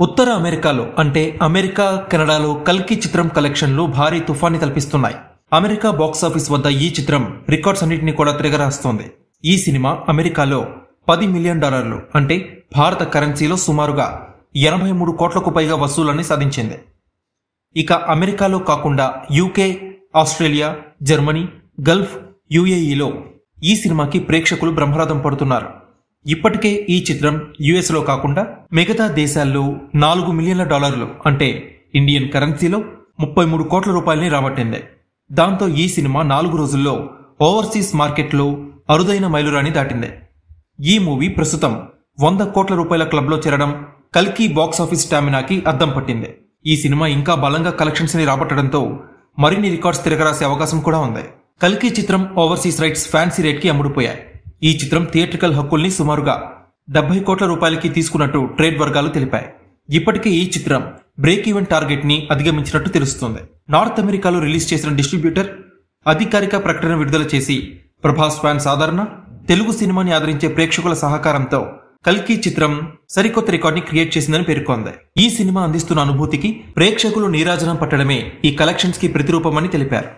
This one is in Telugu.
ఉత్తర అమెరికాలో అంటే అమెరికా, కెనడాలో కల్కి చిత్రం కలెక్షన్లు భారీ తుఫాన్ని తలపిస్తున్నాయి. అమెరికా బాక్సాఫీస్ వద్ద ఈ చిత్రం రికార్డ్స్ అన్నింటినీ కూడా తిరగరాస్తోంది. ఈ సినిమా అమెరికాలో $10 మిలియన్ అంటే భారత కరెన్సీలో సుమారుగా 83 కోట్లకు పైగా వసూళ్లని సాధించింది. ఇక అమెరికాలో కాకుండా యూకే, ఆస్ట్రేలియా, జర్మనీ, గల్ఫ్, యుఏఈలో ఈ సినిమాకి ప్రేక్షకులు బ్రహ్మరథం పడుతున్నారు. ఇప్పటికే ఈ చిత్రం యుఎస్ లో కాకుండా మిగతా దేశాల్లో $4 మిలియన్ల అంటే ఇండియన్ కరెన్సీలో 33 కోట్ల రూపాయలని రాబట్టింది. దాంతో ఈ సినిమా 4 రోజుల్లో ఓవర్సీస్ మార్కెట్లో అరుదైన మైలురాణి దాటింది. ఈ మూవీ ప్రస్తుతం 100 కోట్ల రూపాయల క్లబ్లో చేరడం కల్కి బాక్సాఫీస్ స్టామినాకి అద్దం పట్టింది. ఈ సినిమా ఇంకా బలంగా కలెక్షన్స్ ని రాబట్టడంతో మరిన్ని రికార్డ్స్ తిరగరాసే అవకాశం కూడా ఉంది. కల్కి చిత్రం ఓవర్సీస్ రైట్స్ ఫ్యాన్సీ రేట్ కి అమ్ముడుపోయాయి. ఈ చిత్రం థియేట్రికల్ హక్కుల్ని సుమారుగా 70 కోట్ల రూపాయలకి తీసుకున్నట్టు ట్రేడ్ వర్గాలు తెలిపాయి. ఇప్పటికే ఈ చిత్రం బ్రేక్ ఈవెన్ టార్గెట్ ని అధిగమించినట్టు తెలుస్తోంది. నార్త్ అమెరికాలో రిలీజ్ చేసిన డిస్ట్రిబ్యూటర్ అధికారిక ప్రకటన విడుదల చేసి ప్రభాస్ ఫ్యాన్స్ ఆదరణ, తెలుగు సినిమాని ఆదరించే ప్రేక్షకుల సహకారంతో కల్కి చిత్రం సరికొత్త రికార్డ్ ని క్రియేట్ చేసిందని పేర్కొంది. ఈ సినిమా అందిస్తున్న అనుభూతికి ప్రేక్షకులు నీరాజనం పట్టడమే ఈ కలెక్షన్స్ కి ప్రతిరూపమని తెలిపారు.